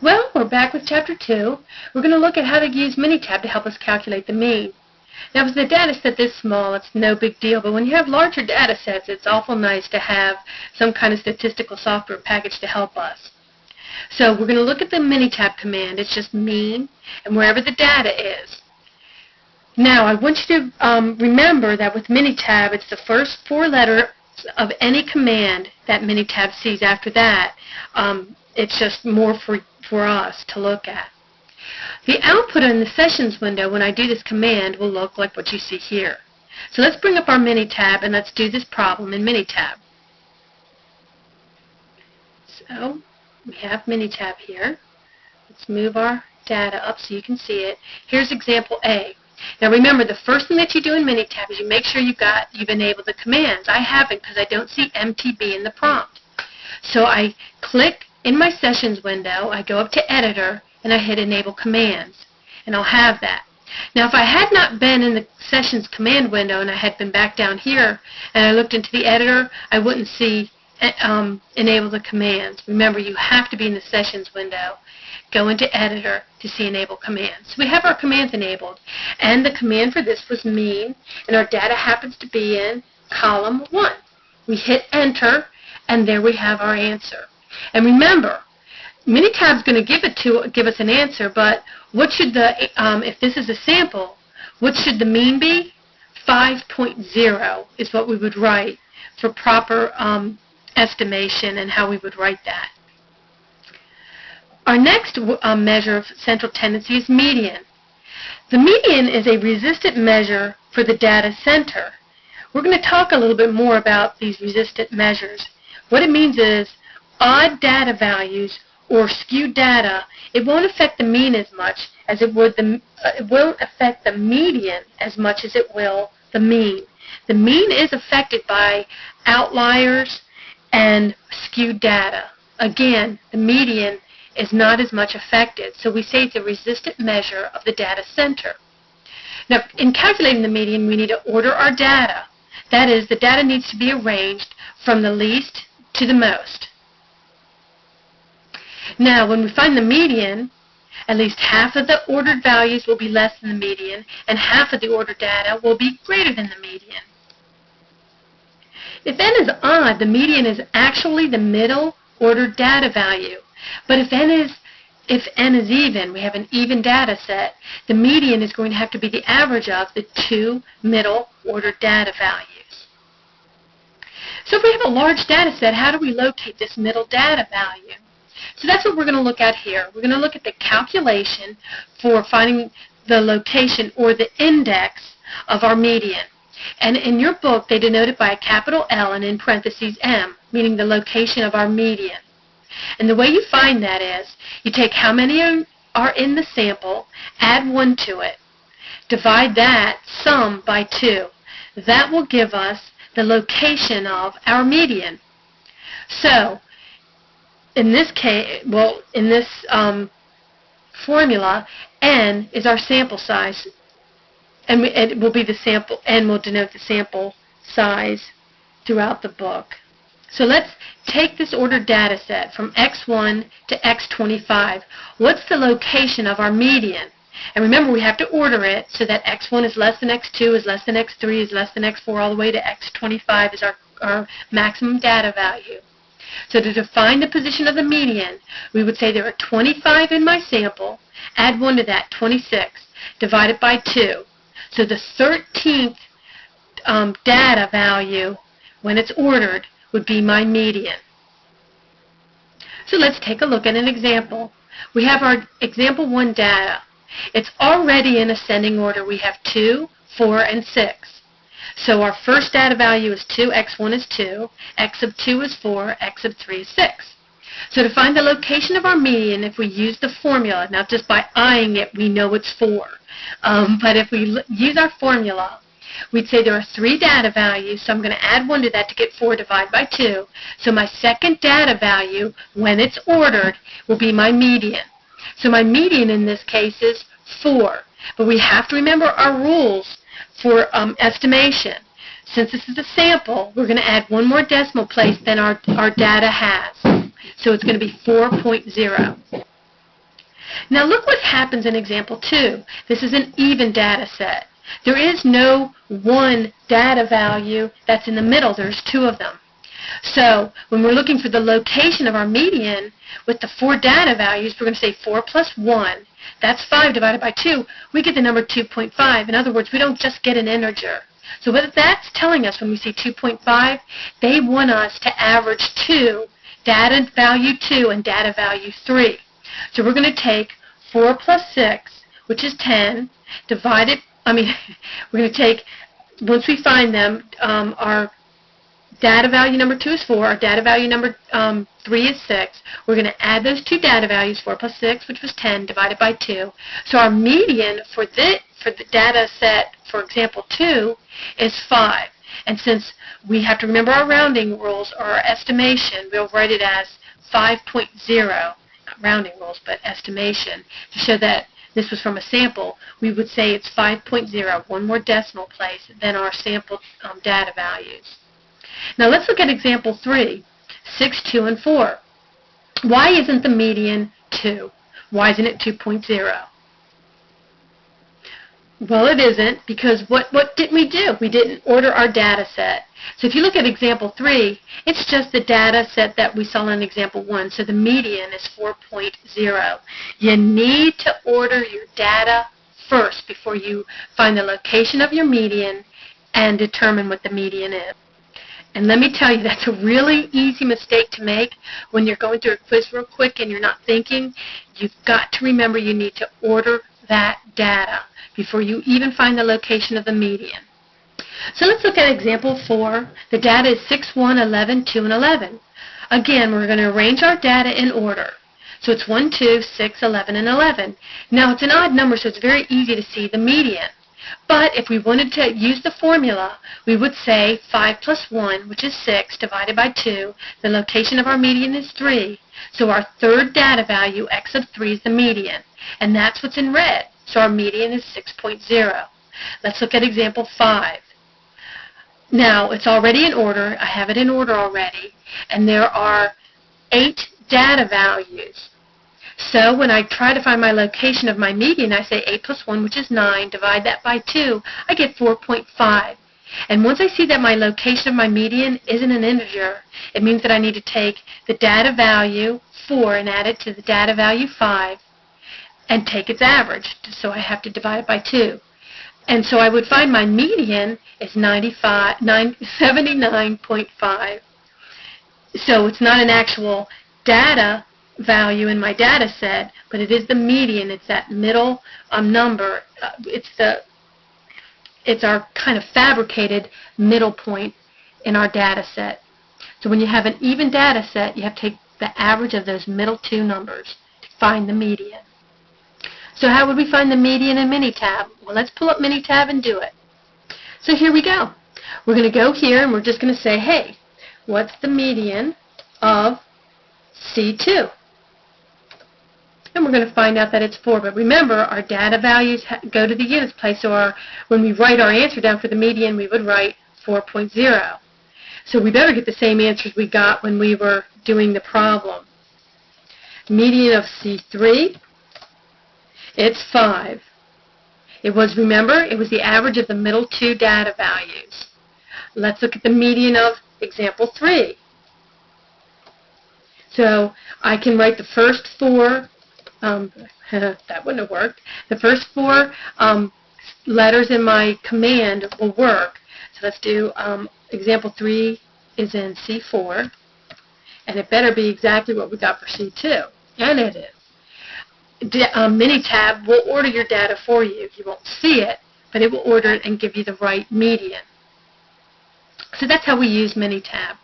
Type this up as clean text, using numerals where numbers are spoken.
Well, we're back with Chapter 2. We're going to look at how to use Minitab to help us calculate the mean. Now, if the data set this small, it's no big deal, but when you have larger data sets, it's awful nice to have some kind of statistical software package to help us. So we're going to look at the Minitab command. It's just mean and wherever the data is. Now, I want you to remember that with Minitab, it's the first 4 letters of any command that Minitab sees. After that, it's just more for us to look at. The output in the sessions window when I do this command will look like what you see here. So let's bring up our Minitab and let's do this problem in Minitab. So we have Minitab here. Let's move our data up so you can see it. Here's example A. Now remember, the first thing that you do in Minitab is you make sure you've enabled the commands. I haven't because I don't see MTB in the prompt. So I click in my sessions window, I go up to Editor, and I hit Enable Commands, and I'll have that. Now, if I had not been in the Sessions command window and I had been back down here and I looked into the editor, I wouldn't see Enable the Commands. Remember, you have to be in the Sessions window. Go into Editor to see Enable Commands. So we have our commands enabled, and the command for this was mean, and our data happens to be in column 1. We hit Enter, and there we have our answer. And remember, Minitab is going to give us an answer, but what should if this is a sample, what should the mean be? 5.0 is what we would write for proper estimation and how we would write that. Our next measure of central tendency is median. The median is a resistant measure for the data center. We're going to talk a little bit more about these resistant measures. What it means is odd data values or skewed data, it won't affect the mean as much as it would it won't affect the median as much as it will the mean. The mean is affected by outliers and skewed data. Again, the median is not as much affected, so we say it's a resistant measure of the data center. Now, in calculating the median, we need to order our data. That is, the data needs to be arranged from the least to the most. Now, when we find the median, at least half of the ordered values will be less than the median, and half of the ordered data will be greater than the median. If n is odd, the median is actually the middle ordered data value. But if n is even, we have an even data set, the median is going to have to be the average of the 2 middle ordered data values. So if we have a large data set, how do we locate this middle data value? So that's what we're going to look at here. We're going to look at the calculation for finding the location or the index of our median. And in your book, they denote it by a capital L and in parentheses M, meaning the location of our median. And the way you find that is you take how many are in the sample, add 1 to it, divide that sum by 2. That will give us the location of our median. So in this case, in this formula, n is our sample size, and it will be the sample. N will denote the sample size throughout the book. So let's take this ordered data set from x1 to x25. What's the location of our median? And remember, we have to order it so that x1 is less than x2, is less than x3, is less than x4, all the way to x25 is our maximum data value. So to define the position of the median, we would say there are 25 in my sample, add 1 to that, 26, divide it by 2. So the 13th data value, when it's ordered, would be my median. So let's take a look at an example. We have our example 1 data. It's already in ascending order. We have 2, 4, and 6. So our first data value is 2, x1 is 2, x of 2 is 4, x of 3 is 6. So to find the location of our median, if we use the formula, now just by eyeing it, we know it's 4. But if we use our formula, we'd say there are 3 data values, so I'm going to add 1 to that to get 4 divided by 2. So my second data value, when it's ordered, will be my median. So my median in this case is 4. But we have to remember our rules for estimation. Since this is a sample, we're going to add 1 more decimal place than our data has. So it's going to be 4.0. Now look what happens in example 2. This is an even data set. There is no one data value that's in the middle. There's 2 of them. So when we're looking for the location of our median with the 4 data values, we're going to say 4 plus 1. That's 5 divided by 2. We get the number 2.5. In other words, we don't just get an integer. So what that's telling us when we see 2.5, they want us to average 2, data value 2 and data value 3. So we're going to take 4 plus 6, which is 10, we're going to take, once we find them, our data value number 2 is 4, our data value number 3 is 6. We're going to add those 2 data values, 4 plus 6, which was 10, divided by 2. So our median for the data set, for example 2, is 5. And since we have to remember our rounding rules or our estimation, we'll write it as 5.0, not rounding rules, but estimation, to show that this was from a sample. We would say it's 5.0, one more decimal place than our sample data values. Now let's look at example 3, 6, 2, and 4. Why isn't the median 2? Why isn't it 2.0? Well, it isn't, because what didn't we do? We didn't order our data set. So if you look at example 3, it's just the data set that we saw in example 1, so the median is 4.0. You need to order your data first before you find the location of your median and determine what the median is. And let me tell you, that's a really easy mistake to make when you're going through a quiz real quick and you're not thinking. You've got to remember you need to order that data before you even find the location of the median. So let's look at example 4. The data is 6, 1, 11, 2, and 11. Again, we're going to arrange our data in order. So it's 1, 2, 6, 11, and 11. Now it's an odd number, so it's very easy to see the median. But if we wanted to use the formula, we would say 5 plus 1, which is 6, divided by 2. The location of our median is 3. So our third data value, x of 3, is the median. And that's what's in red. So our median is 6.0. Let's look at example 5. Now, it's already in order. I have it in order already. And there are 8 data values. So when I try to find my location of my median, I say 8 plus 1, which is 9, divide that by 2, I get 4.5. And once I see that my location of my median isn't an integer, it means that I need to take the data value 4 and add it to the data value 5 and take its average. So I have to divide it by 2. And so I would find my median is 79.5. So it's not an actual data value in my data set, but it is the median. It's that middle number. It's our kind of fabricated middle point in our data set. So when you have an even data set, you have to take the average of those middle 2 numbers to find the median. So how would we find the median in Minitab? Well, let's pull up Minitab and do it. So here we go. We're going to go here and we're just going to say, hey, what's the median of C2? And we're going to find out that it's 4. But remember, our data values go to the units place, so when we write our answer down for the median, we would write 4.0. So we better get the same answers we got when we were doing the problem. Median of C3, it's 5. Remember, it was the average of the middle 2 data values. Let's look at the median of example 3. So I can write the first 4, that wouldn't have worked. The first 4 letters in my command will work. So let's do example 3 is in C4, and it better be exactly what we got for C2, and it is. Minitab will order your data for you. You won't see it, but it will order it and give you the right median. So that's how we use Minitab.